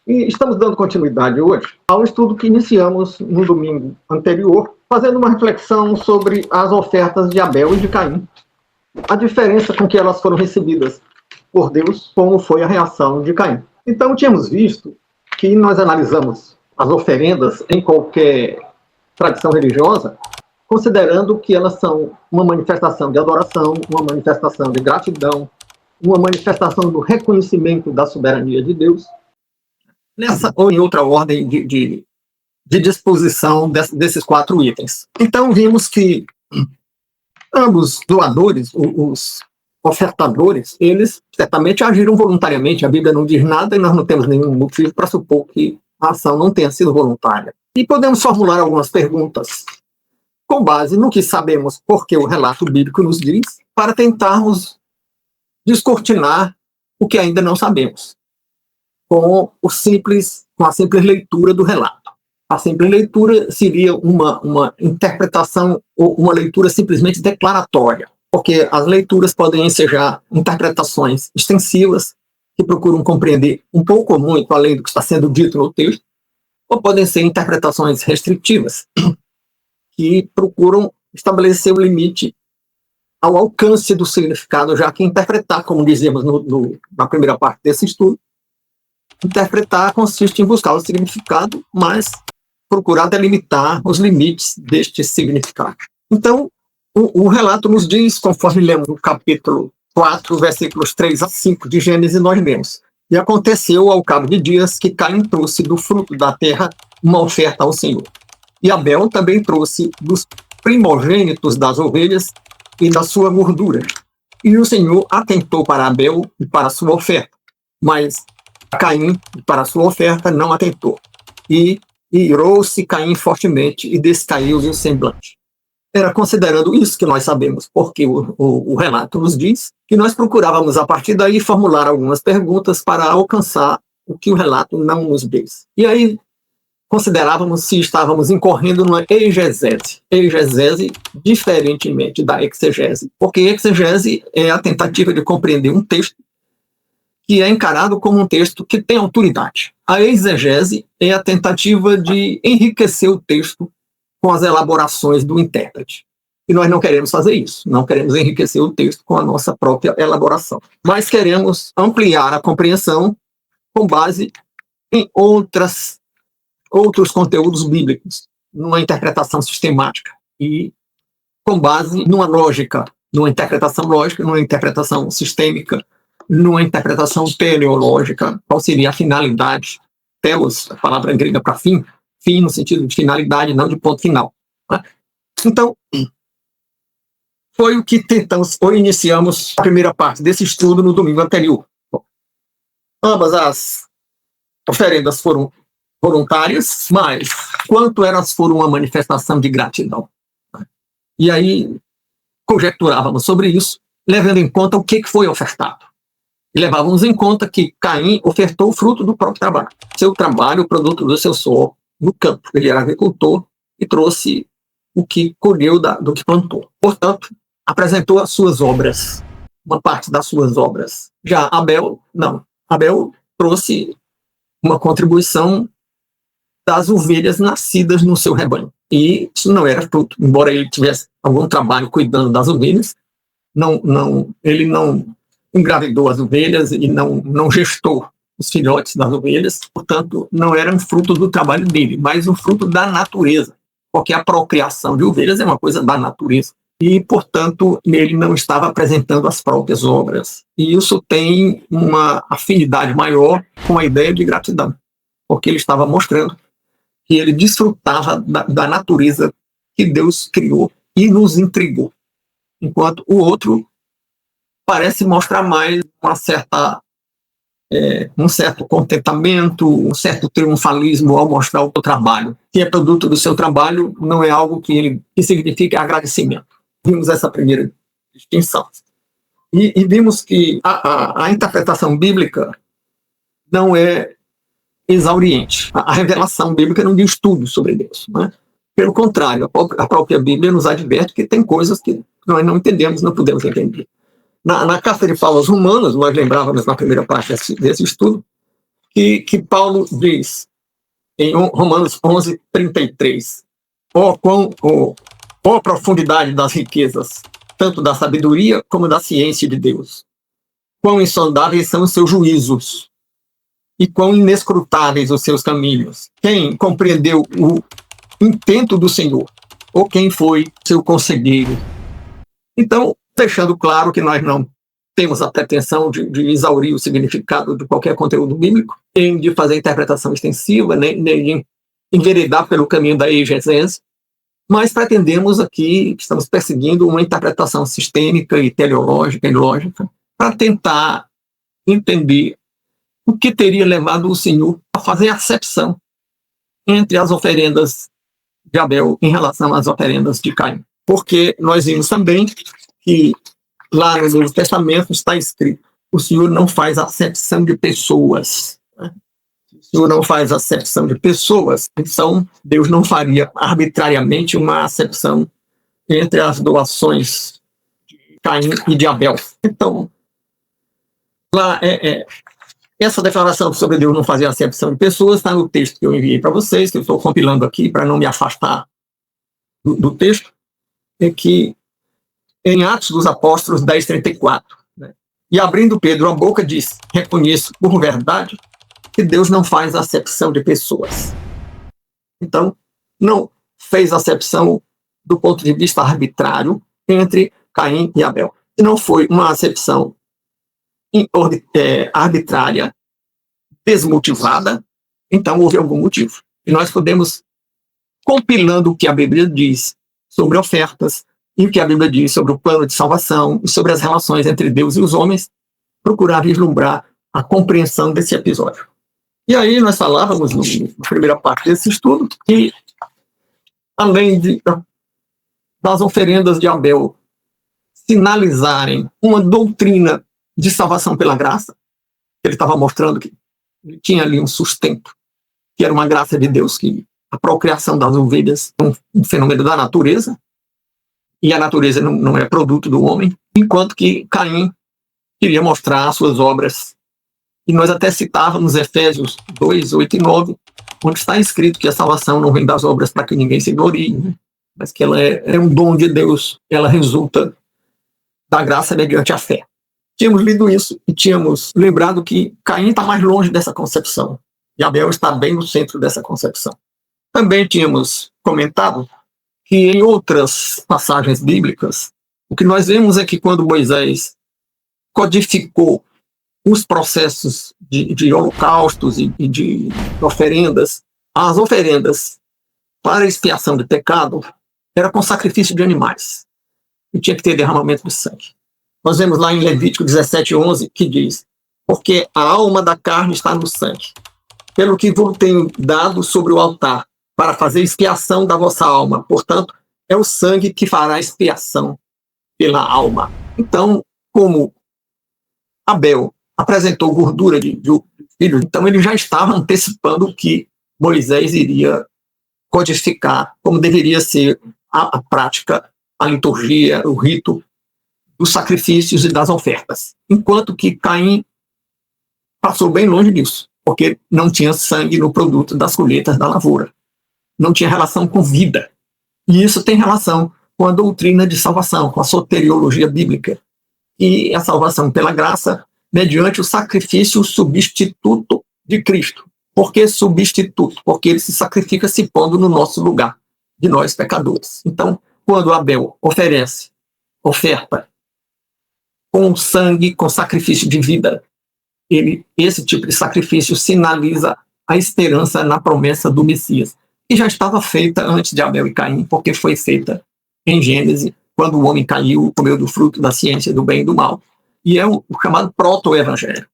E estamos dando continuidade hoje ao estudo que iniciamos no domingo anterior, fazendo uma reflexão sobre as ofertas de Abel e de Caim, a diferença com que elas foram recebidas por Deus, como foi a reação de Caim. Então, tínhamos visto que nós analisamos as oferendas em qualquer tradição religiosa, considerando que elas são uma manifestação de adoração, uma manifestação de gratidão, uma manifestação do reconhecimento da soberania de Deus, nessa ou em outra ordem de disposição desses 4 itens. Então, vimos que ambos doadores, os ofertadores, eles certamente agiram voluntariamente. A Bíblia não diz nada e nós não temos nenhum motivo para supor que a ação não tenha sido voluntária. E podemos formular algumas perguntas com base no que sabemos, porque o relato bíblico nos diz, para tentarmos descortinar o que ainda não sabemos, com a simples leitura do relato. A simples leitura seria uma interpretação ou uma leitura simplesmente declaratória, porque as leituras podem ensejar interpretações extensivas que procuram compreender um pouco ou muito além do que está sendo dito no texto, ou podem ser interpretações restritivas que procuram estabelecer o limite ao alcance do significado, já que interpretar, como dizemos na primeira parte desse estudo, interpretar consiste em buscar o significado, mas procurar delimitar os limites deste significado. Então, o relato nos diz, conforme lemos no capítulo 4, versículos 3 a 5 de Gênesis, nós lemos: e aconteceu ao cabo de dias que Caim trouxe do fruto da terra uma oferta ao Senhor. E Abel também trouxe dos primogênitos das ovelhas e da sua gordura. E o Senhor atentou para Abel e para a sua oferta, mas Caim, para a sua oferta, não atentou. E irou-se Caim fortemente e descaiu-lhe o semblante. Era considerando isso que nós sabemos, porque o relato nos diz que nós procurávamos, a partir daí, formular algumas perguntas para alcançar o que o relato não nos diz. E aí, considerávamos se estávamos incorrendo numa exegese. Exegese, diferentemente da exegese, porque exegese é a tentativa de compreender um texto que é encarado como um texto que tem autoridade. A exegese é a tentativa de enriquecer o texto com as elaborações do intérprete. E nós não queremos fazer isso. Não queremos enriquecer o texto com a nossa própria elaboração. Mas queremos ampliar a compreensão com base em outros conteúdos bíblicos, numa interpretação sistemática e com base numa lógica, numa interpretação lógica, numa interpretação sistêmica, numa interpretação teleológica. Qual seria a finalidade? Telos, a palavra grega para fim no sentido de finalidade, não de ponto final. Né? Então, foi o que tentamos, ou iniciamos a primeira parte desse estudo no domingo anterior. Bom, ambas as oferendas foram voluntárias, mas quanto elas foram uma manifestação de gratidão? E aí conjecturávamos sobre isso, levando em conta o que foi ofertado. E levávamos em conta que Caim ofertou o fruto do próprio trabalho. Seu trabalho, o produto do seu suor no campo. Ele era agricultor e trouxe o que colheu do que plantou. Portanto, apresentou as suas obras, uma parte das suas obras. Já Abel, não. Abel trouxe uma contribuição das ovelhas nascidas no seu rebanho. E isso não era fruto. Embora ele tivesse algum trabalho cuidando das ovelhas, ele não engravidou as ovelhas e não gestou os filhotes das ovelhas, portanto, não era um fruto do trabalho dele, mas um fruto da natureza, porque a procriação de ovelhas é uma coisa da natureza. E, portanto, ele não estava apresentando as próprias obras. E isso tem uma afinidade maior com a ideia de gratidão, porque ele estava mostrando que ele desfrutava da natureza que Deus criou e nos entregou, enquanto o outro parece mostrar mais um certo contentamento, um certo triunfalismo ao mostrar o seu trabalho. Que é produto do seu trabalho não é algo que significa agradecimento. Vimos essa primeira distinção. E vimos que a interpretação bíblica não é exauriente. A revelação bíblica não diz tudo sobre Deus. Né? Pelo contrário, a própria Bíblia nos adverte que tem coisas que nós não entendemos, não podemos entender. Na carta de Paulo aos Romanos, nós lembrávamos na primeira parte desse estudo, que Paulo diz em Romanos 11:33. Ó profundidade das riquezas, tanto da sabedoria como da ciência de Deus. Quão insondáveis são os seus juízos e quão inescrutáveis os seus caminhos. Quem compreendeu o intento do Senhor? Ou quem foi seu conselheiro? Então, deixando claro que nós não temos a pretensão de exaurir o significado de qualquer conteúdo bíblico, nem de fazer interpretação extensiva, nem de enveredar pelo caminho da exegese, mas pretendemos aqui, estamos perseguindo uma interpretação sistêmica e teleológica e lógica para tentar entender o que teria levado o Senhor a fazer acepção entre as oferendas de Abel em relação às oferendas de Caim. Porque nós vimos também que lá no Novo Testamento está escrito: o Senhor não faz acepção de pessoas. O Senhor não faz acepção de pessoas, então Deus não faria arbitrariamente uma acepção entre as doações de Caim e de Abel. Então, lá essa declaração sobre Deus não fazer acepção de pessoas está no texto que eu enviei para vocês, que eu estou compilando aqui para não me afastar do texto, é que em Atos dos Apóstolos 10:34, né? E abrindo Pedro a boca, diz: reconheço por verdade que Deus não faz acepção de pessoas. Então, não fez acepção do ponto de vista arbitrário entre Caim e Abel. E não foi uma acepção arbitrária, desmotivada, então houve algum motivo. E nós podemos, compilando o que a Bíblia diz sobre ofertas, e o que a Bíblia diz sobre o plano de salvação, e sobre as relações entre Deus e os homens, procurar vislumbrar a compreensão desse episódio. E aí nós falávamos, na primeira parte desse estudo, que além das oferendas de Abel sinalizarem uma doutrina de salvação pela graça, ele estava mostrando que ele tinha ali um sustento, que era uma graça de Deus, que a procriação das ovelhas é um fenômeno da natureza, e a natureza não é produto do homem, enquanto que Caim queria mostrar as suas obras. E nós até citávamos Efésios 2:8 e 9, onde está escrito que a salvação não vem das obras para que ninguém se glorie, né? Mas que ela é um dom de Deus, ela resulta da graça mediante a fé. Tínhamos lido isso e tínhamos lembrado que Caim está mais longe dessa concepção e Abel está bem no centro dessa concepção. Também tínhamos comentado que em outras passagens bíblicas, o que nós vemos é que quando Moisés codificou os processos de holocaustos e de oferendas, as oferendas para expiação de pecado era com sacrifício de animais. E tinha que ter derramamento de sangue. Nós vemos lá em Levítico 17:11 que diz: porque a alma da carne está no sangue, pelo que vos tenho dado sobre o altar, para fazer expiação da vossa alma. Portanto, é o sangue que fará expiação pela alma. Então, como Abel apresentou gordura de filho, então ele já estava antecipando o que Moisés iria codificar, como deveria ser a prática, a liturgia, o rito dos sacrifícios e das ofertas. Enquanto que Caim passou bem longe disso, porque não tinha sangue no produto das colheitas da lavoura. Não tinha relação com vida. E isso tem relação com a doutrina de salvação, com a soteriologia bíblica. E a salvação pela graça mediante o sacrifício substituto de Cristo. Por que substituto? Porque ele se sacrifica se pondo no nosso lugar, de nós pecadores. Então, quando Abel oferta com sangue, com sacrifício de vida, esse tipo de sacrifício sinaliza a esperança na promessa do Messias, que já estava feita antes de Abel e Caim, porque foi feita em Gênesis, quando o homem caiu, comeu do fruto da ciência do bem e do mal. E é o chamado proto-evangelho.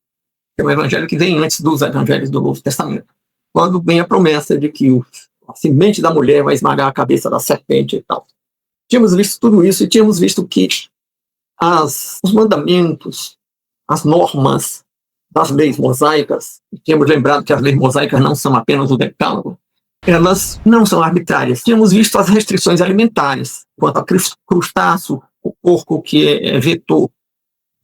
É um evangelho que vem antes dos evangelhos do Novo Testamento. Quando vem a promessa de que a semente da mulher vai esmagar a cabeça da serpente e tal. Tínhamos visto tudo isso e tínhamos visto que os mandamentos, as normas das leis mosaicas, e tínhamos lembrado que as leis mosaicas não são apenas o decálogo, elas não são arbitrárias. Tínhamos visto as restrições alimentares, quanto a crustáceo, o porco que é vetor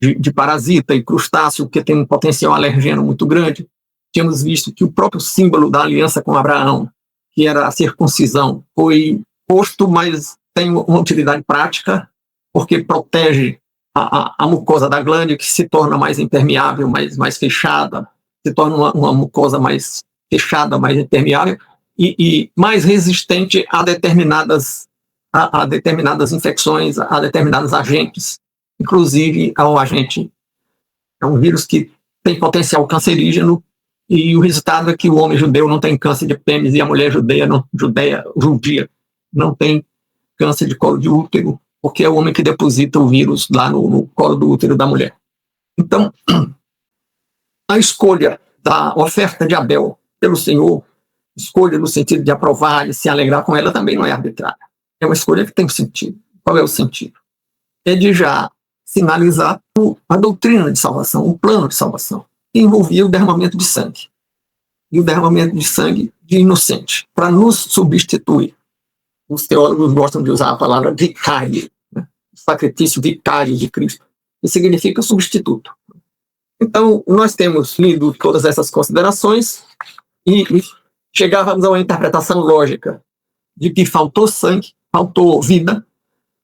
de parasita, e crustáceo que tem um potencial alergeno muito grande. tínhamos visto que o próprio símbolo da aliança com Abraão, que era a circuncisão, foi posto, mas tem uma utilidade prática, porque protege a mucosa da glândula, que se torna mais impermeável, mais fechada, se torna uma mucosa mais fechada, mais impermeável, e mais resistente a determinadas infecções, a determinados agentes, inclusive ao agente. É um vírus que tem potencial cancerígeno, e o resultado é que o homem judeu não tem câncer de pênis e a mulher judia não tem câncer de colo de útero, porque é o homem que deposita o vírus lá no colo do útero da mulher. Então, a escolha da oferta de Abel pelo Senhor, escolha no sentido de aprovar e se alegrar com ela, também não é arbitrária. É uma escolha que tem sentido. Qual é o sentido? É de já sinalizar a doutrina de salvação, o plano de salvação, que envolvia o derramamento de sangue. E o derramamento de sangue de inocente, para nos substituir. Os teólogos gostam de usar a palavra vicário, né? Sacrifício vicário de Cristo, que significa substituto. Então, nós temos lido todas essas considerações e chegávamos a uma interpretação lógica de que faltou sangue, faltou vida,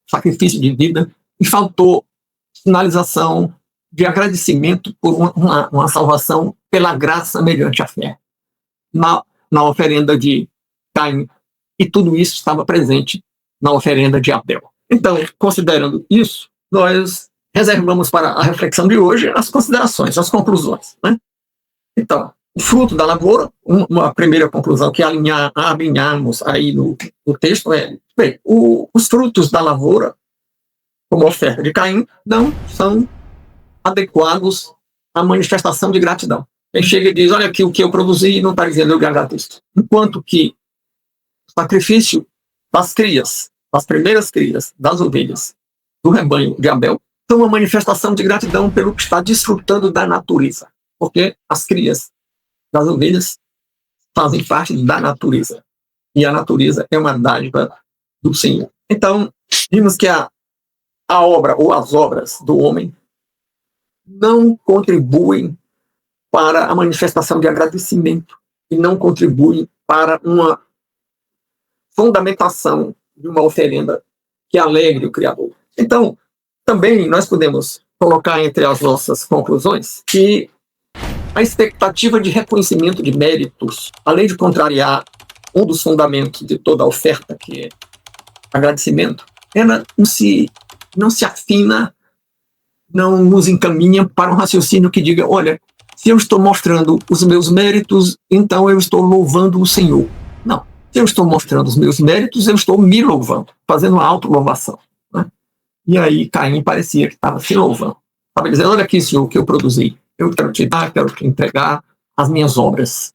sacrifício de vida, e faltou sinalização de agradecimento por uma salvação pela graça mediante a fé, na oferenda de Caim. E tudo isso estava presente na oferenda de Abel. Então, considerando isso, nós reservamos para a reflexão de hoje as considerações, as conclusões, né? Então, o fruto da lavoura, uma primeira conclusão que alinhamos aí no texto é, bem, os frutos da lavoura, como oferta de Caim, não são adequados à manifestação de gratidão. Quem chega e diz, olha aqui o que eu produzi, não está dizendo eu agradeço. Enquanto que o sacrifício das crias, das primeiras crias, das ovelhas, do rebanho de Abel, são uma manifestação de gratidão pelo que está desfrutando da natureza. Porque as crias das ovelhas fazem parte da natureza. E a natureza é uma dádiva do Senhor. Então, vimos que a obra ou as obras do homem não contribuem para a manifestação de agradecimento e não contribuem para uma fundamentação de uma oferenda que alegre o Criador. Então, também nós podemos colocar entre as nossas conclusões que a expectativa de reconhecimento de méritos, além de contrariar um dos fundamentos de toda a oferta, que é agradecimento, ela não se afina, não nos encaminha para um raciocínio que diga, olha, se eu estou mostrando os meus méritos, então eu estou louvando o Senhor. Não. Se eu estou mostrando os meus méritos, eu estou me louvando, fazendo uma autolouvação, né? E aí Caim parecia que estava se louvando. Estava dizendo, olha aqui, Senhor, o que eu produzi. Eu quero te dar, quero te entregar as minhas obras,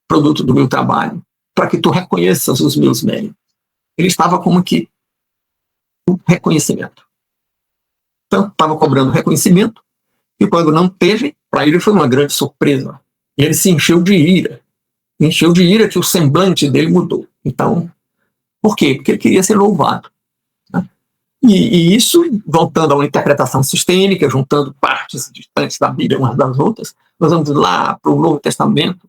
produto do meu trabalho, para que tu reconheças os meus méritos. Ele estava como que um reconhecimento. Então, estava cobrando reconhecimento, e quando não teve, para ele foi uma grande surpresa. E ele se encheu de ira que o semblante dele mudou. Então, por quê? Porque ele queria ser louvado, né? E isso, voltando a uma interpretação sistêmica, juntando partes distantes da Bíblia umas das outras, nós vamos lá para o Novo Testamento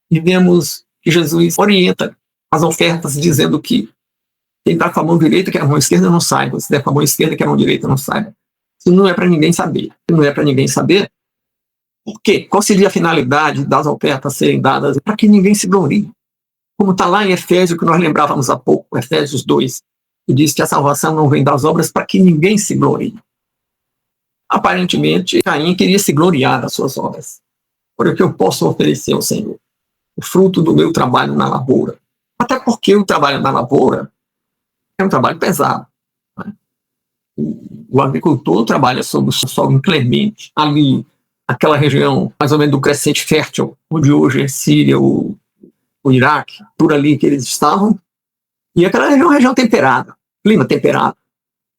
e vemos que Jesus orienta as ofertas dizendo que quem dá com a mão direita que a mão esquerda não saiba, se der com a mão esquerda que a mão direita não saiba. Isso não é para ninguém saber. Se não é para ninguém saber, por quê? Qual seria a finalidade das ofertas serem dadas? Para que ninguém se glorie. Como está lá em Efésios, que nós lembrávamos há pouco, Efésios 2, que diz que a salvação não vem das obras para que ninguém se glorie. Aparentemente, Caim queria se gloriar das suas obras. Por o que eu posso oferecer ao Senhor? O fruto do meu trabalho na lavoura. Até porque o trabalho na lavoura é um trabalho pesado, né? O agricultor trabalha sob o solo inclemente. Ali, aquela região, mais ou menos do crescente fértil, onde hoje é Síria, o Iraque, por ali que eles estavam. E aquela região é uma região temperada, clima temperado.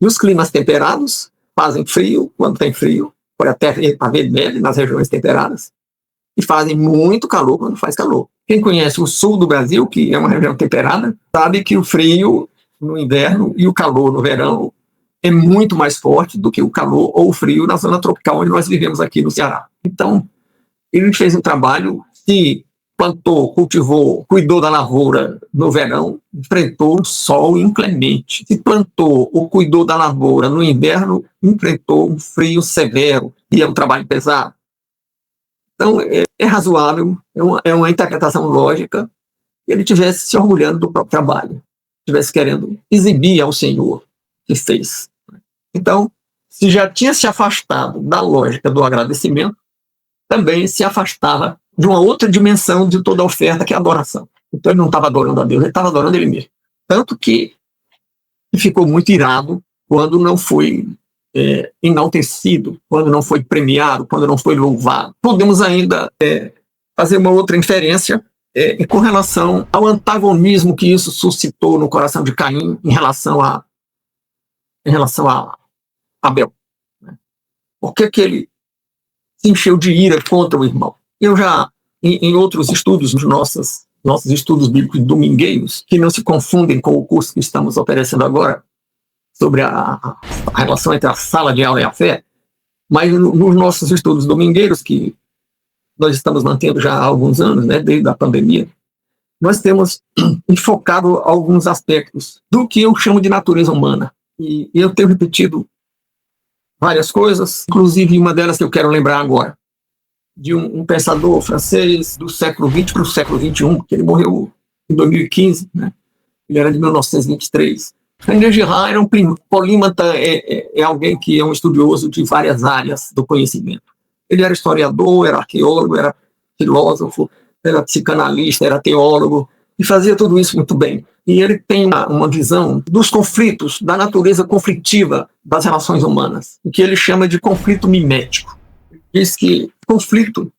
E os climas temperados fazem frio, quando tem frio, pode até haver neve nas regiões temperadas, e fazem muito calor quando faz calor. Quem conhece o sul do Brasil, que é uma região temperada, sabe que o frio no inverno e o calor no verão é muito mais forte do que o calor ou o frio na zona tropical onde nós vivemos aqui no Ceará. Então, Ele fez um trabalho, se plantou, cultivou, cuidou da lavoura no verão, enfrentou um sol inclemente. Se plantou ou cuidou da lavoura no inverno, enfrentou um frio severo e é um trabalho pesado. Então, é razoável, é uma interpretação lógica que ele estivesse se orgulhando do próprio trabalho, estivesse querendo exibir ao Senhor que fez. Então, se já tinha se afastado da lógica do agradecimento, também se afastava de uma outra dimensão de toda a oferta, que é a adoração. Então ele não estava adorando a Deus, ele estava adorando ele mesmo. Tanto que ficou muito irado quando não foi enaltecido, quando não foi premiado, quando não foi louvado. Podemos ainda fazer uma outra inferência com relação ao antagonismo que isso suscitou no coração de Caim em relação a Abel. Por que ele se encheu de ira contra o irmão? Eu já, em outros estudos, nos nossos estudos bíblicos domingueiros, que não se confundem com o curso que estamos oferecendo agora, sobre a relação entre a sala de aula e a fé, mas nos nossos estudos domingueiros, que nós estamos mantendo já há alguns anos, né, desde a pandemia, nós temos enfocado alguns aspectos do que eu chamo de natureza humana. E eu tenho repetido várias coisas, inclusive uma delas que eu quero lembrar agora, de um pensador francês do século XX para o século XXI, que ele morreu em 2015, né? Ele era de 1923. René Girard era um polímata, é alguém que é um estudioso de várias áreas do conhecimento. Ele era historiador, era arqueólogo, era filósofo, era psicanalista, era teólogo, e fazia tudo isso muito bem. E ele tem uma visão dos conflitos, da natureza conflitiva das relações humanas, o que ele chama de conflito mimético. Diz que o conflito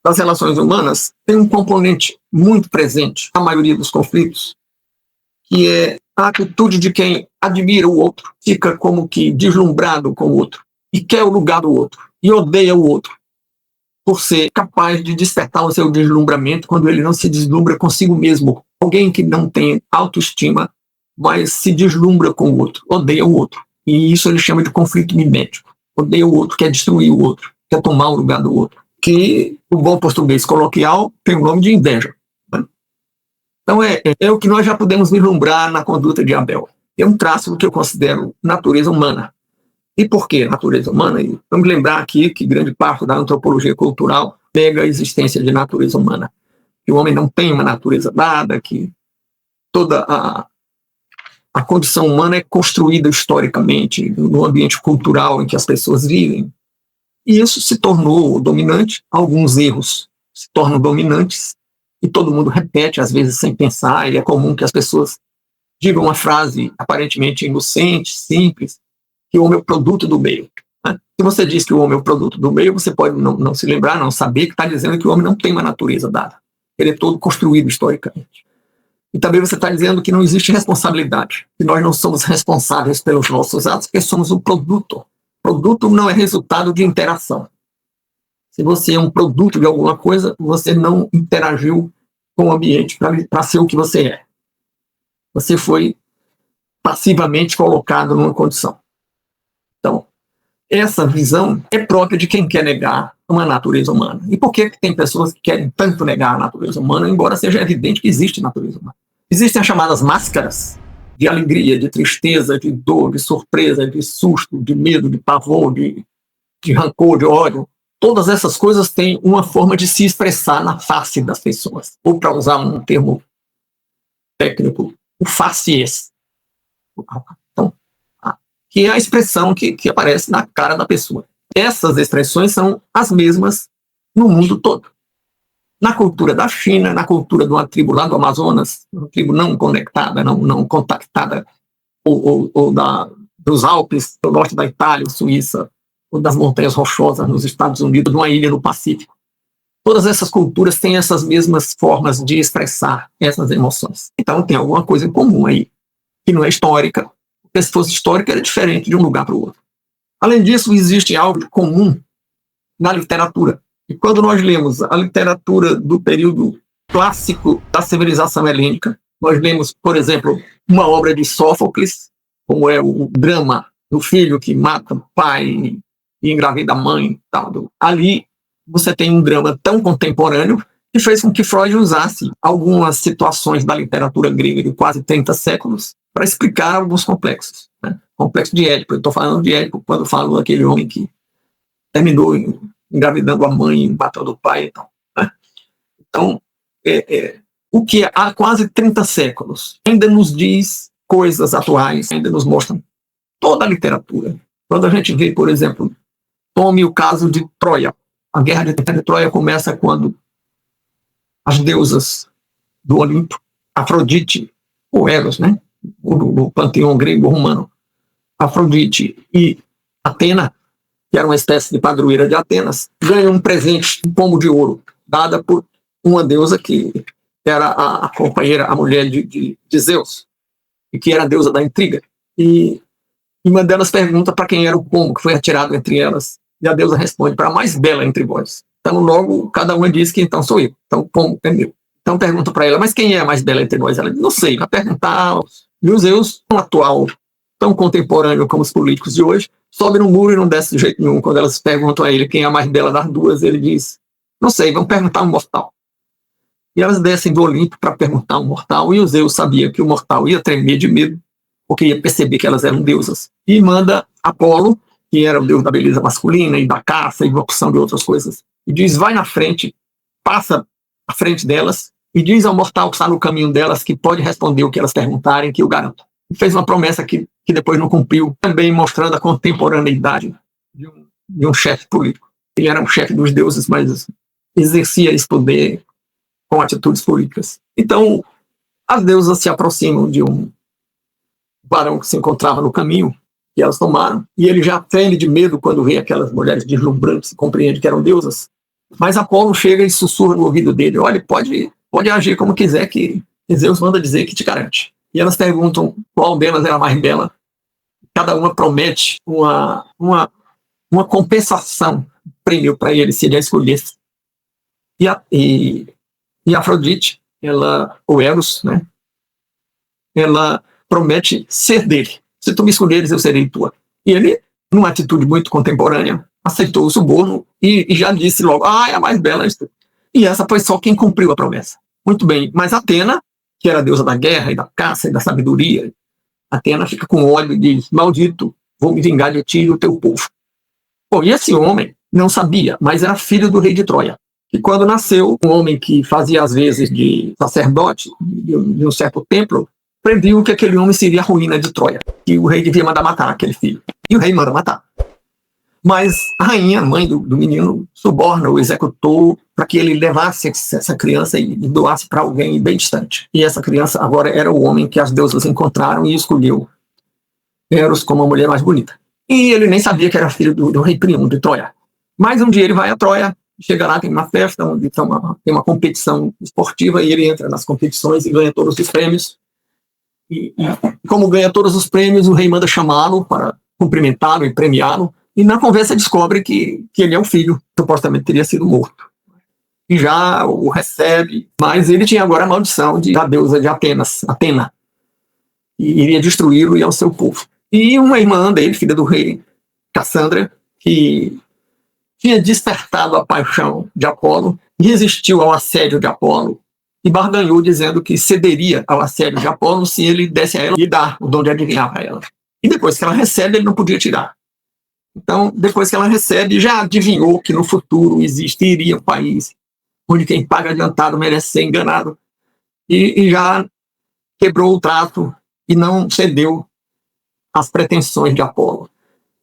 das relações humanas tem um componente muito presente, a maioria dos conflitos, que é a atitude de quem admira o outro, fica como que deslumbrado com o outro, e quer o lugar do outro, e odeia o outro, por ser capaz de despertar o seu deslumbramento quando ele não se deslumbra consigo mesmo. Alguém que não tem autoestima, mas se deslumbra com o outro, odeia o outro. E isso ele chama de conflito mimético. Odeia o outro, quer destruir o outro, quer tomar o lugar do outro. Que o bom português coloquial tem o nome de inveja. Né? Então é o que nós já podemos vislumbrar na conduta de Abel. É um traço do que eu considero natureza humana. E por que natureza humana? E vamos lembrar aqui que grande parte da antropologia cultural nega a existência de natureza humana. Que o homem não tem uma natureza dada, que toda a condição humana é construída historicamente no ambiente cultural em que as pessoas vivem. E isso se tornou dominante, alguns erros se tornam dominantes, e todo mundo repete, às vezes sem pensar, e é comum que as pessoas digam uma frase aparentemente inocente, simples, que o homem é o produto do meio. Né? Se você diz que o homem é o produto do meio, você pode não se lembrar, não saber que está dizendo que o homem não tem uma natureza dada. Ele é todo construído historicamente. E também você está dizendo que não existe responsabilidade, que nós não somos responsáveis pelos nossos atos, porque somos um produto. Produto não é resultado de interação. Se você é um produto de alguma coisa, você não interagiu com o ambiente para ser o que você é. Você foi passivamente colocado numa condição. Então, essa visão é própria de quem quer negar uma natureza humana. E por que tem pessoas que querem tanto negar a natureza humana, embora seja evidente que existe natureza humana? Existem as chamadas máscaras de alegria, de tristeza, de dor, de surpresa, de susto, de medo, de pavor, de rancor, de ódio. Todas essas coisas têm uma forma de se expressar na face das pessoas. Ou, para usar um termo técnico, o facies. Então, que é a expressão que aparece na cara da pessoa. Essas expressões são as mesmas no mundo todo. Na cultura da China, na cultura de uma tribo lá do Amazonas, uma tribo não conectada, não contactada, ou dos Alpes, do norte da Itália, Suíça, ou das montanhas rochosas nos Estados Unidos, numa ilha no Pacífico. Todas essas culturas têm essas mesmas formas de expressar essas emoções. Então tem alguma coisa em comum aí, que não é histórica, porque se fosse histórica era diferente de um lugar para o outro. Além disso, existe algo comum na literatura. E quando nós lemos a literatura do período clássico da civilização helênica, nós lemos, por exemplo, uma obra de Sófocles, como é o drama do filho que mata o pai e engravida a mãe. Tal. Ali você tem um drama tão contemporâneo que fez com que Freud usasse algumas situações da literatura grega de quase 30 séculos para explicar alguns complexos. Né? Complexo de Édipo. Eu estou falando de Édipo quando falo daquele homem que terminou engravidando a mãe, matando o pai e tal. Né? Então, o que há quase 30 séculos ainda nos diz coisas atuais, ainda nos mostra toda a literatura. Quando a gente vê, por exemplo, tome o caso de Troia. A guerra de Troia começa quando as deusas do Olimpo, Afrodite, ou Eros, né? O panteão grego-romano, Afrodite e Atena, que era uma espécie de padroeira de Atenas, ganham um presente, um pomo de ouro, dada por uma deusa que era a companheira, a mulher de Zeus, e que era a deusa da intriga. E uma delas pergunta para quem era o pomo que foi atirado entre elas, e a deusa responde: para a mais bela entre vós. Então, logo, cada uma diz que então sou eu, então o pomo é meu. Então pergunta para ela: mas quem é a mais bela entre nós? Ela diz: não sei, vai perguntar. E o Zeus, tão atual, tão contemporâneo como os políticos de hoje, sobe no muro e não desce de jeito nenhum. Quando elas perguntam a ele quem é a mais bela das duas, ele diz: não sei, vamos perguntar a um mortal. E elas descem do Olimpo para perguntar a um mortal, e o Zeus sabia que o mortal ia tremer de medo, porque ia perceber que elas eram deusas, e manda Apolo, que era o deus da beleza masculina e da caça e uma opção de outras coisas, e diz: vai na frente, passa à frente delas, e diz ao mortal que está no caminho delas que pode responder o que elas perguntarem, que eu garanto. E fez uma promessa que depois não cumpriu, também mostrando a contemporaneidade de um chefe político. Ele era um chefe dos deuses, mas exercia esse poder com atitudes políticas. Então, as deusas se aproximam de um varão que se encontrava no caminho, que elas tomaram, e ele já treme de medo quando vê aquelas mulheres deslumbrantes e compreende que eram deusas. Mas Apolo chega e sussurra no ouvido dele: olha, pode agir como quiser, que Zeus manda dizer que te garante. E elas perguntam qual delas era a mais bela. Cada uma promete uma compensação, prêmio para ele, se ele a escolhesse. E Afrodite, ou Eros, né? Ela promete ser dele. Se tu me escolheres, eu serei tua. E ele, numa atitude muito contemporânea, aceitou o suborno e já disse logo: é a mais bela. E essa foi só quem cumpriu a promessa. Muito bem, mas Atena, que era a deusa da guerra e da caça e da sabedoria, Atena fica com ódio e diz: maldito, vou me vingar de ti e do teu povo. Bom, e esse homem não sabia, mas era filho do rei de Troia. E quando nasceu, um homem que fazia às vezes de sacerdote de um certo templo, previu que aquele homem seria a ruína de Troia, que o rei devia mandar matar aquele filho. E o rei manda matar. Mas a rainha, mãe do menino, suborna o executor para que ele levasse essa criança e doasse para alguém bem distante. E essa criança agora era o homem que as deusas encontraram e escolheu Eros como a mulher mais bonita. E ele nem sabia que era filho do rei Príamo de Troia. Mas um dia ele vai a Troia, chega lá, tem uma festa, onde tem uma competição esportiva, e ele entra nas competições e ganha todos os prêmios. E como ganha todos os prêmios, o rei manda chamá-lo para cumprimentá-lo e premiá-lo. E na conversa descobre que ele é um filho, que supostamente teria sido morto. E já o recebe, mas ele tinha agora a maldição da deusa de Atena, e iria destruí-lo e ao seu povo. E uma irmã dele, filha do rei, Cassandra, que tinha despertado a paixão de Apolo, resistiu ao assédio de Apolo e barganhou dizendo que cederia ao assédio de Apolo se ele desse a ela e dar o dom de adivinhar para ela. E depois que ela recebe, ele não podia tirar. Então, depois que ela recebe, já adivinhou que no futuro existiria um país onde quem paga adiantado merece ser enganado. E já quebrou o trato e não cedeu às pretensões de Apolo.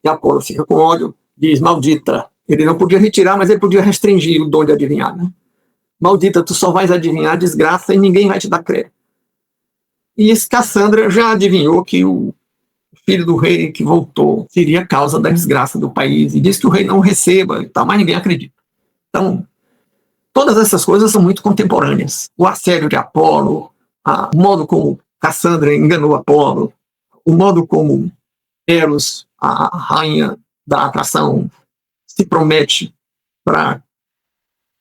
E Apolo fica com ódio, diz: maldita. Ele não podia retirar, mas ele podia restringir o dom de adivinhar. Né? Maldita, tu só vais adivinhar desgraça e ninguém vai te dar crédito. E Cassandra já adivinhou que o filho do rei que voltou seria a causa da desgraça do país, e diz que o rei não receba e tal, mas ninguém acredita. Então, todas essas coisas são muito contemporâneas. O assédio de Apolo, o modo como Cassandra enganou Apolo, o modo como Eros, a rainha da atração, se promete para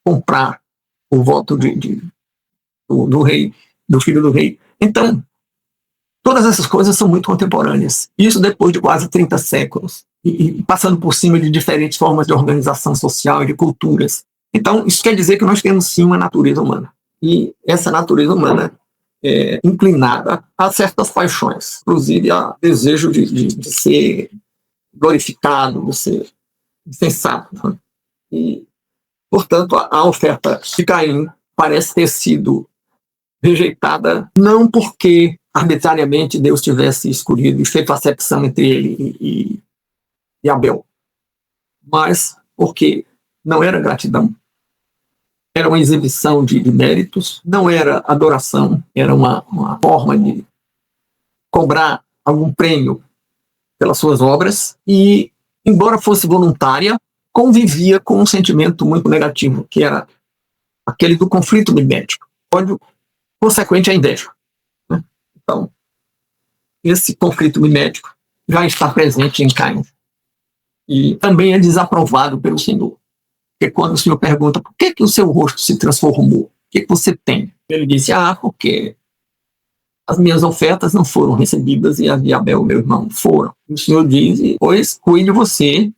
comprar o voto do rei, do filho do rei. Então, todas essas coisas são muito contemporâneas. Isso depois de quase 30 séculos. E passando por cima de diferentes formas de organização social e de culturas. Então, isso quer dizer que nós temos sim uma natureza humana. E essa natureza humana é inclinada a certas paixões, inclusive a desejo de ser glorificado, de ser salvo. E, portanto, a oferta de Caim parece ter sido rejeitada não porque arbitrariamente Deus tivesse escolhido e feito acepção entre ele e Abel, mas porque não era gratidão, era uma exibição de méritos, não era adoração, era uma forma de cobrar algum prêmio pelas suas obras e, embora fosse voluntária, convivia com um sentimento muito negativo, que era aquele do conflito mimético, ódio consequente à inveja. Né? Então, esse conflito mimético já está presente em Caim. E também é desaprovado pelo Senhor. Porque quando o Senhor pergunta por que o seu rosto se transformou, o que você tem? Ele disse, porque as minhas ofertas não foram recebidas e as de Abel, meu irmão, foram. E o Senhor diz, pois cuide você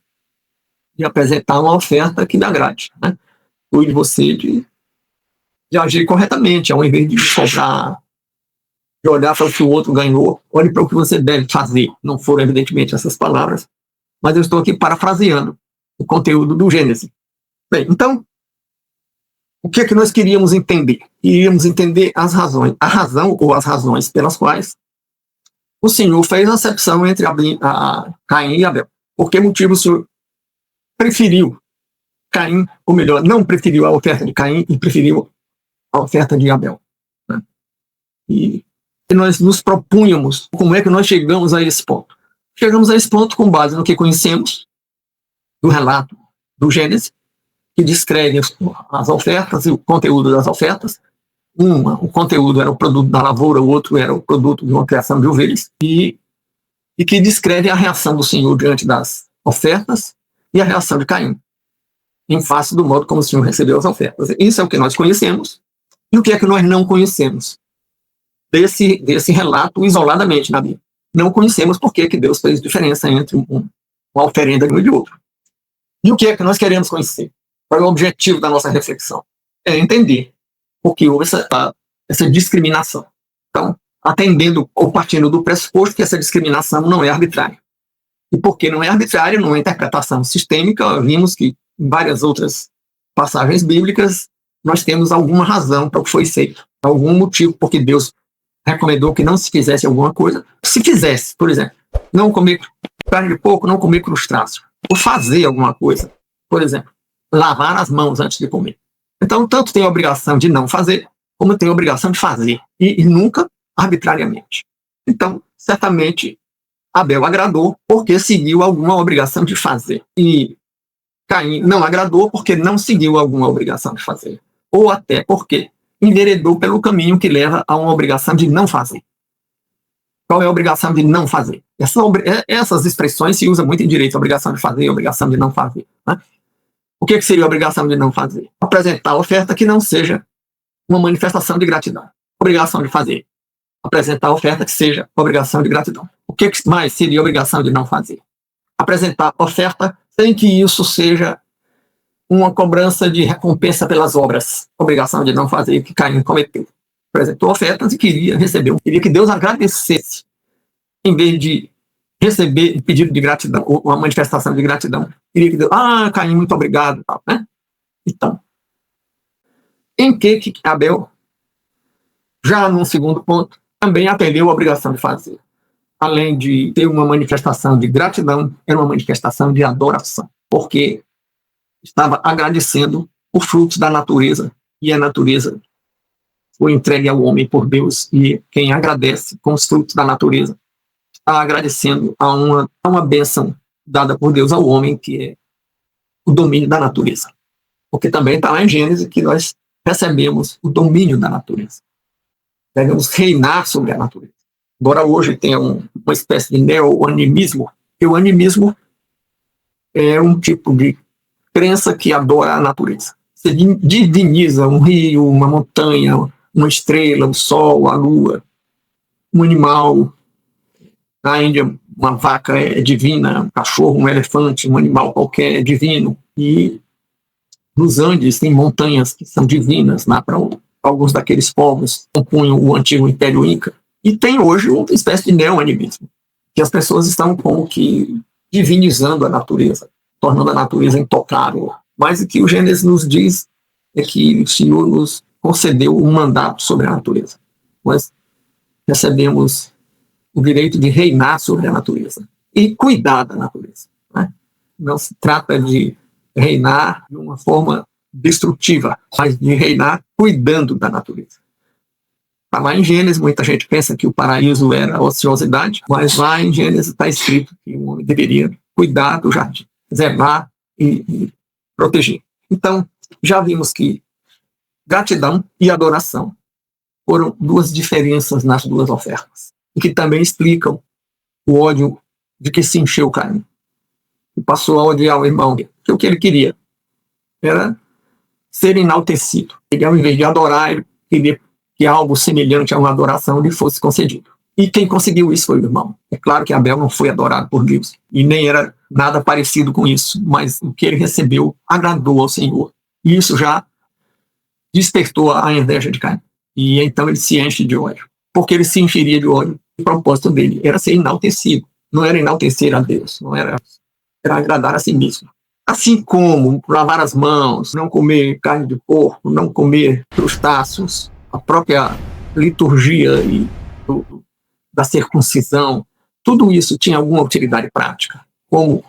de apresentar uma oferta que me agrade. Né? Cuide você de agir corretamente, ao invés de cobrar, de olhar para o que o outro ganhou, olhe para o que você deve fazer. Não foram, evidentemente, essas palavras, mas eu estou aqui parafraseando o conteúdo do Gênesis. Bem, então, o que é que nós queríamos entender? Queríamos entender a razão ou as razões pelas quais o Senhor fez a acepção entre Caim e Abel. Por que motivo o Senhor preferiu Caim, ou melhor, não preferiu a oferta de Caim e preferiu a oferta de Abel? Né? E nós nos propunhamos, como é que nós chegamos a esse ponto? Chegamos a esse ponto com base no que conhecemos do relato do Gênesis, que descreve as ofertas e o conteúdo das ofertas. O conteúdo era o produto da lavoura, o outro era o produto de uma criação de ovelhas, e que descreve a reação do Senhor diante das ofertas e a reação de Caim, em face do modo como o Senhor recebeu as ofertas. Isso é o que nós conhecemos. E o que é que nós não conhecemos desse relato isoladamente na Bíblia? Não conhecemos por que Deus fez diferença entre uma oferenda de um e de outro. E o que é que nós queremos conhecer? Qual é o objetivo da nossa reflexão? É entender por que houve essa discriminação. Então, atendendo ou partindo do pressuposto que essa discriminação não é arbitrária. E porque não é arbitrária, numa interpretação sistêmica, vimos que em várias outras passagens bíblicas nós temos alguma razão para o que foi feito, algum motivo porque Deus recomendou que não se fizesse alguma coisa. Se fizesse, por exemplo, não comer carne de porco, não comer crustáceo, ou fazer alguma coisa, por exemplo, lavar as mãos antes de comer. Então, tanto tem a obrigação de não fazer, como tem a obrigação de fazer, e nunca arbitrariamente. Então, certamente, Abel agradou porque seguiu alguma obrigação de fazer. E Caim não agradou porque não seguiu alguma obrigação de fazer. Ou até porque enveredou pelo caminho que leva a uma obrigação de não fazer. Qual é a obrigação de não fazer? Essas expressões se usam muito em direito, obrigação de fazer, obrigação de não fazer. Né? O que seria a obrigação de não fazer? Apresentar a oferta que não seja uma manifestação de gratidão. Obrigação de fazer. Apresentar a oferta que seja obrigação de gratidão. O que mais seria obrigação de não fazer? Apresentar oferta sem que isso seja uma cobrança de recompensa pelas obras. Obrigação de não fazer, que Caim cometeu. Apresentou ofertas e queria que Deus agradecesse, em vez de receber pedido de gratidão, ou uma manifestação de gratidão. Queria que Deus, Caim, muito obrigado. Né? Então, em que Abel, já num segundo ponto, também atendeu a obrigação de fazer. Além de ter uma manifestação de gratidão, era uma manifestação de adoração, porque estava agradecendo os frutos da natureza, e a natureza foi entregue ao homem por Deus, e quem agradece com os frutos da natureza está agradecendo a uma bênção dada por Deus ao homem, que é o domínio da natureza. Porque também está lá em Gênesis que nós recebemos o domínio da natureza. Devemos reinar sobre a natureza. Embora hoje tenha uma espécie de neo-animismo, que o animismo é um tipo de crença que adora a natureza. Você diviniza um rio, uma montanha, uma estrela, o sol, a lua, um animal. Na Índia, uma vaca é divina, um cachorro, um elefante, um animal qualquer é divino. E Nos Andes tem montanhas que são divinas, né, para alguns daqueles povos que compunham o antigo Império Inca. E tem hoje uma espécie de neo-animismo, que as pessoas estão como que divinizando a natureza, tornando a natureza intocável. Mas o que o Gênesis nos diz é que o Senhor nos concedeu um mandato sobre a natureza. Nós recebemos o direito de reinar sobre a natureza e cuidar da natureza, né? Não se trata de reinar de uma forma destrutiva, mas de reinar cuidando da natureza. Lá em Gênesis, muita gente pensa que o paraíso era a ociosidade, mas lá em Gênesis está escrito que o homem deveria cuidar do jardim, zelar e proteger. Então, já vimos que gratidão e adoração foram duas diferenças nas duas ofertas, e que também explicam o ódio de que se encheu Caim, e passou a odiar o irmão, que o que ele queria era ser enaltecido. Ele, ao invés de adorar, ele queria que algo semelhante a uma adoração lhe fosse concedido. E quem conseguiu isso foi o irmão. É claro que Abel não foi adorado por Deus, e nem era nada parecido com isso, mas o que ele recebeu agradou ao Senhor. E isso já despertou a inveja de Caim. E então ele se enche de ódio. Porque ele se encheria de ódio. O propósito dele era ser enaltecido. Não era enaltecer a Deus, não era agradar a si mesmo. Assim como lavar as mãos, não comer carne de porco, não comer crustáceos, a própria liturgia da circuncisão, tudo isso tinha alguma utilidade prática. Como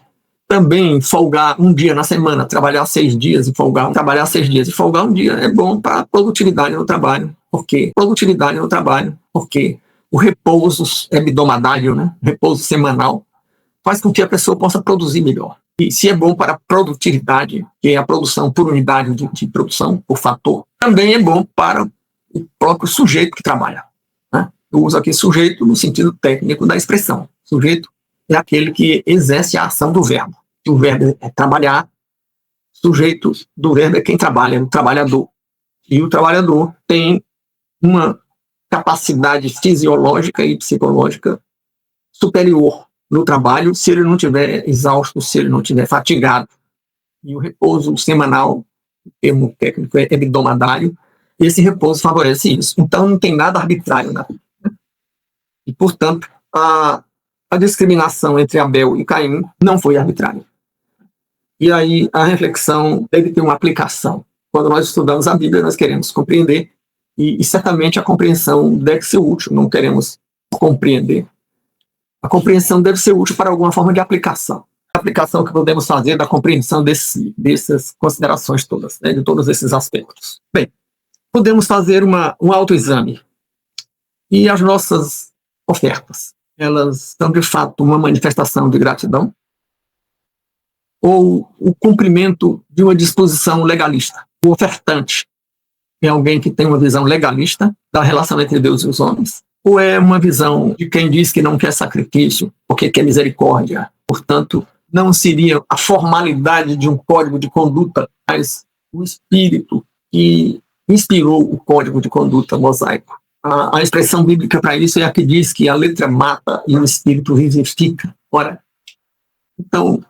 também folgar um dia na semana, trabalhar 6 dias e folgar, trabalhar 6 dias e folgar um dia é bom para a produtividade no trabalho. Por quê? Produtividade no trabalho, porque o repouso hebdomadário, né? Repouso semanal, faz com que a pessoa possa produzir melhor. E se é bom para a produtividade, que é a produção por unidade de produção, por fator, também é bom para o próprio sujeito que trabalha, né? Eu uso aqui sujeito no sentido técnico da expressão. Sujeito é aquele que exerce a ação do verbo. O verbo é trabalhar, sujeito do verbo é quem trabalha, o trabalhador. E o trabalhador tem uma capacidade fisiológica e psicológica superior no trabalho se ele não estiver exausto, se ele não estiver fatigado. E o repouso semanal, o termo técnico é hebdomadário, esse repouso favorece isso. Então não tem nada arbitrário na vida. E, portanto, a discriminação entre Abel e Caim não foi arbitrária. E aí a reflexão deve ter uma aplicação. Quando nós estudamos a Bíblia, nós queremos compreender, e certamente a compreensão deve ser útil, não queremos compreender. A compreensão deve ser útil para alguma forma de aplicação. A aplicação que podemos fazer da compreensão dessas considerações todas, né, de todos esses aspectos. Bem, podemos fazer um autoexame. E as nossas ofertas, elas são de fato uma manifestação de gratidão ou o cumprimento de uma disposição legalista? O ofertante é alguém que tem uma visão legalista da relação entre Deus e os homens? Ou é uma visão de quem diz que não quer sacrifício, porque quer misericórdia? Portanto, não seria a formalidade de um código de conduta, mas o espírito que inspirou o código de conduta mosaico. A expressão bíblica para isso é a que diz que a letra mata e o espírito vivifica. Ora, então,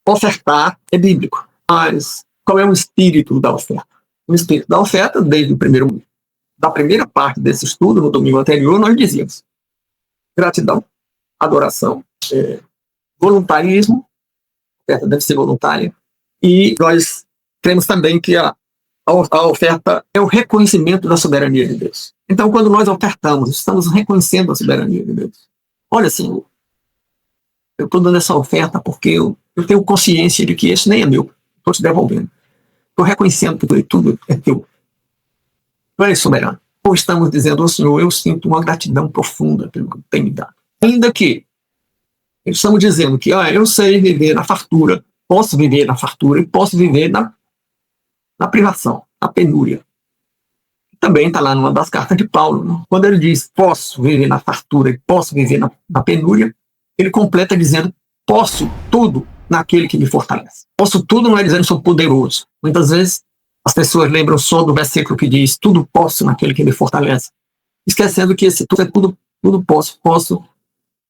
ofertar é bíblico, mas qual é o espírito da oferta? O espírito da oferta, desde da primeira parte desse estudo, no domingo anterior, nós dizíamos gratidão, adoração, voluntarismo, a oferta deve ser voluntária, e nós cremos também que a oferta é o reconhecimento da soberania de Deus. Então, quando nós ofertamos, estamos reconhecendo a soberania de Deus. Olha, Senhor, eu estou dando essa oferta porque eu tenho consciência de que isso nem é meu, estou te devolvendo. Estou reconhecendo que tudo é teu. Tu és soberano. Ou estamos dizendo ao Senhor, eu sinto uma gratidão profunda pelo que tem me dado. Ainda que estamos dizendo que eu sei viver na fartura, posso viver na fartura e posso viver na privação, na penúria. Também está lá numa das cartas de Paulo, né? Quando ele diz posso viver na fartura e posso viver na penúria, ele completa dizendo posso tudo naquele que me fortalece. Posso tudo não é dizendo sou poderoso. Muitas vezes as pessoas lembram só do versículo que diz tudo posso naquele que me fortalece, esquecendo que esse tudo é tudo posso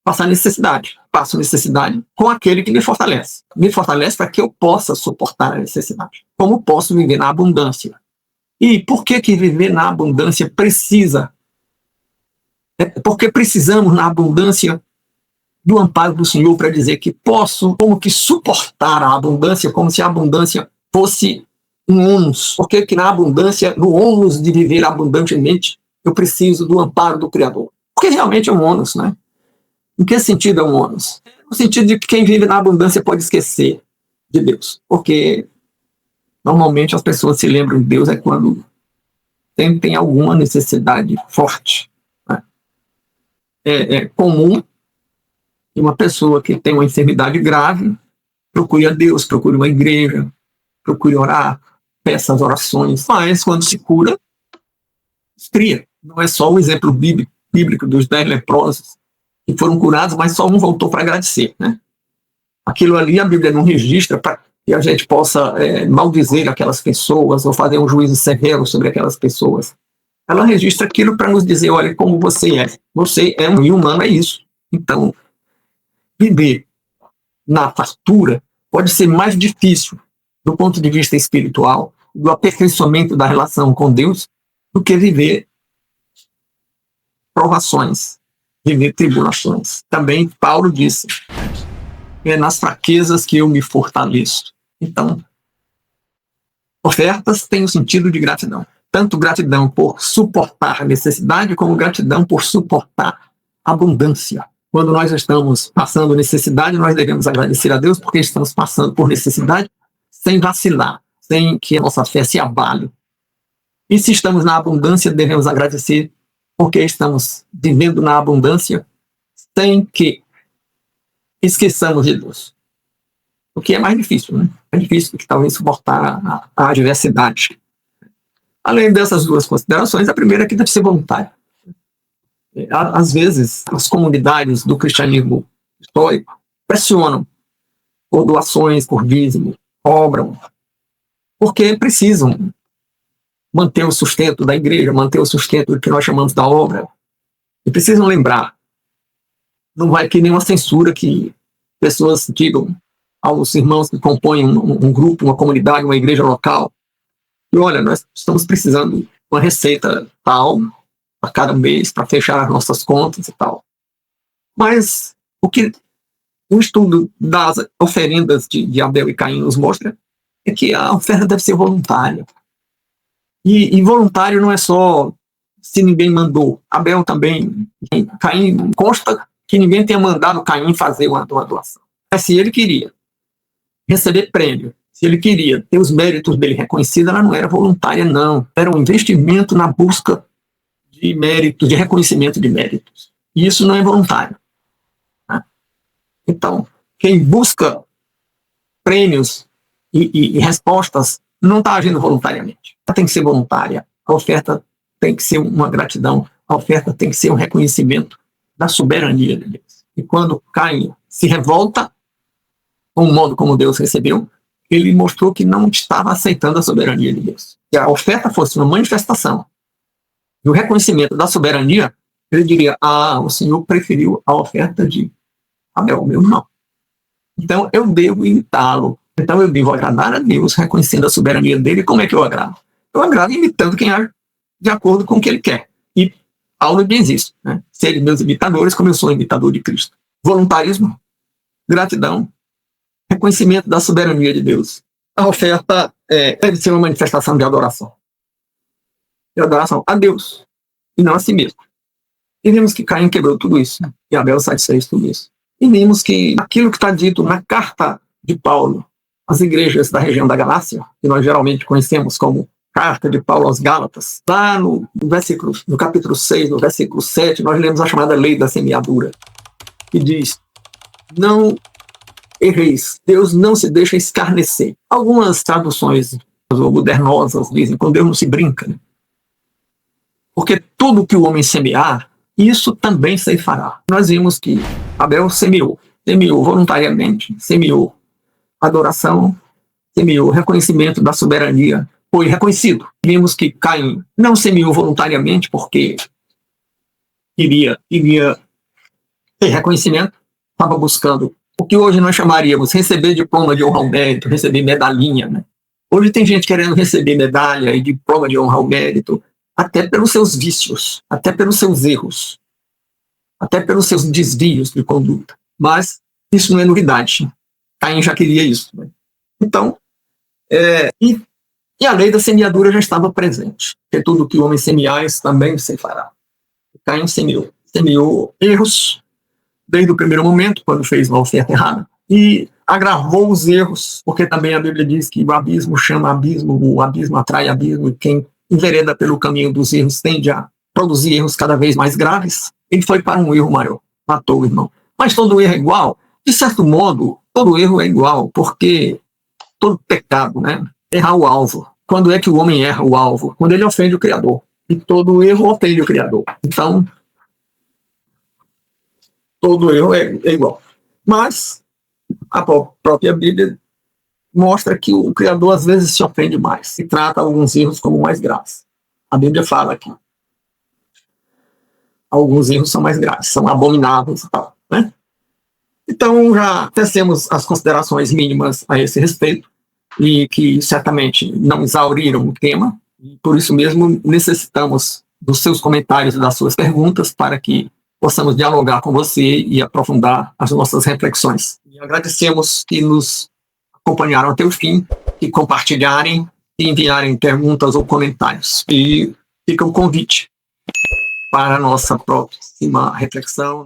passar necessidade. Passo necessidade com aquele que me fortalece. Me fortalece para que eu possa suportar a necessidade. como posso viver na abundância. E por que viver na abundância precisa? Porque precisamos, na abundância, do amparo do Senhor para dizer que posso, como que suportar a abundância, como se a abundância fosse um ônus. Porque que na abundância, no ônus de viver abundantemente, eu preciso do amparo do Criador. Porque realmente é um ônus, né? Em que sentido é um ônus? No sentido de que quem vive na abundância pode esquecer de Deus. Porque normalmente as pessoas se lembram de Deus quando tem alguma necessidade forte. Né? É comum que uma pessoa que tem uma enfermidade grave procure a Deus, procure uma igreja, procure orar, peça as orações. Mas quando se cura, esfria. Não é só o exemplo bíblico dos 10 leprosos que foram curados, mas só um voltou para agradecer. Né? Aquilo ali a Bíblia não registra para que a gente possa maldizer aquelas pessoas ou fazer um juízo severo sobre aquelas pessoas. Ela registra aquilo para nos dizer, olha, como você é. Você é um humano, é isso. Então, viver na fartura pode ser mais difícil do ponto de vista espiritual, do aperfeiçoamento da relação com Deus, do que viver provações, viver tribulações. Também Paulo disse, é nas fraquezas que eu me fortaleço. Então, ofertas têm o sentido de gratidão. Tanto gratidão por suportar a necessidade, como gratidão por suportar a abundância. Quando nós estamos passando necessidade, nós devemos agradecer a Deus porque estamos passando por necessidade sem vacilar, sem que a nossa fé se abale. E se estamos na abundância, devemos agradecer porque estamos vivendo na abundância sem que esqueçamos de Deus. O que é mais difícil, né? É difícil do que talvez suportar a adversidade. Além dessas duas considerações, a primeira é que deve ser voluntária. Às vezes, as comunidades do cristianismo histórico pressionam por doações, por dízimo, cobram, porque precisam manter o sustento da igreja, manter o sustento do que nós chamamos da obra. E precisam lembrar, não vai ter nenhuma censura que pessoas digam aos irmãos que compõem um grupo, uma comunidade, uma igreja local, e olha, nós estamos precisando de uma receita tal, a cada mês, para fechar as nossas contas e tal. Mas o que o estudo das oferendas de Abel e Caim nos mostra é que a oferta deve ser voluntária. E voluntário não é só se ninguém mandou. Abel também, Caim, consta que ninguém tenha mandado Caim fazer uma doação. Mas se ele queria receber prêmio, se ele queria ter os méritos dele reconhecidos, ela não era voluntária, não. Era um investimento na busca de méritos, de reconhecimento de méritos. E isso não é voluntário. Né? Então, quem busca prêmios e respostas não está agindo voluntariamente. Ela tem que ser voluntária. A oferta tem que ser uma gratidão. A oferta tem que ser um reconhecimento da soberania de Deus. E quando Caim se revolta com o modo como Deus recebeu, ele mostrou que não estava aceitando a soberania de Deus. Se a oferta fosse uma manifestação e o reconhecimento da soberania, ele diria, o Senhor preferiu a oferta de Abel, meu irmão. Então eu devo imitá-lo. Então eu devo agradar a Deus, reconhecendo a soberania dele. Como é que eu agrado? Eu agrado imitando quem age de acordo com o que ele quer. E Paulo diz isso, né? Serem meus imitadores, como eu sou imitador de Cristo. Voluntarismo, gratidão, reconhecimento da soberania de Deus. A oferta deve ser uma manifestação de adoração. De adoração a Deus e não a si mesmo. E vimos que Caim quebrou tudo isso, né? E Abel satisfez tudo isso. E vimos que aquilo que está dito na carta de Paulo às igrejas da região da Galácia, que nós geralmente conhecemos como carta de Paulo aos Gálatas, lá no capítulo 6, no versículo 7, nós lemos a chamada lei da semeadura, que diz, não erreis, Deus não se deixa escarnecer. Algumas traduções modernosas dizem, com Deus não se brinca, né? Porque tudo que o homem semear, isso também se fará. Nós vimos que Abel semeou voluntariamente, semeou adoração, semeou reconhecimento da soberania, foi reconhecido. Vimos que Caim não semeou voluntariamente porque queria ter reconhecimento, estava buscando o que hoje nós chamaríamos receber diploma de honra ao mérito, receber medalhinha, né? Hoje tem gente querendo receber medalha e diploma de honra ao mérito, até pelos seus vícios, até pelos seus erros, até pelos seus desvios de conduta. Mas isso não é novidade. Caim já queria isso. Né? Então, e a lei da semeadura já estava presente. Porque tudo que o homem semear, isso também se fará. Caim semeou erros desde o primeiro momento, quando fez uma oferta errada, e agravou os erros, porque também a Bíblia diz que o abismo chama abismo, o abismo atrai abismo, e quem envereda pelo caminho dos erros tende a produzir erros cada vez mais graves. Ele foi para um erro maior, matou o irmão. Mas todo erro é igual? De certo modo, todo erro é igual, porque todo pecado, né, erra o alvo. Quando é que o homem erra o alvo? Quando ele ofende o Criador. E todo erro ofende o Criador. Então, todo erro é igual. Mas a própria Bíblia mostra que o Criador às vezes se ofende mais e trata alguns erros como mais graves. A Bíblia fala que alguns erros são mais graves, são abomináveis e tal, né? Então já tecemos as considerações mínimas a esse respeito e que certamente não exauriram o tema. Por isso mesmo necessitamos dos seus comentários e das suas perguntas para que possamos dialogar com você e aprofundar as nossas reflexões. E agradecemos que nos acompanharam até o fim, que compartilharem e enviarem perguntas ou comentários. E fica o convite para a nossa próxima reflexão.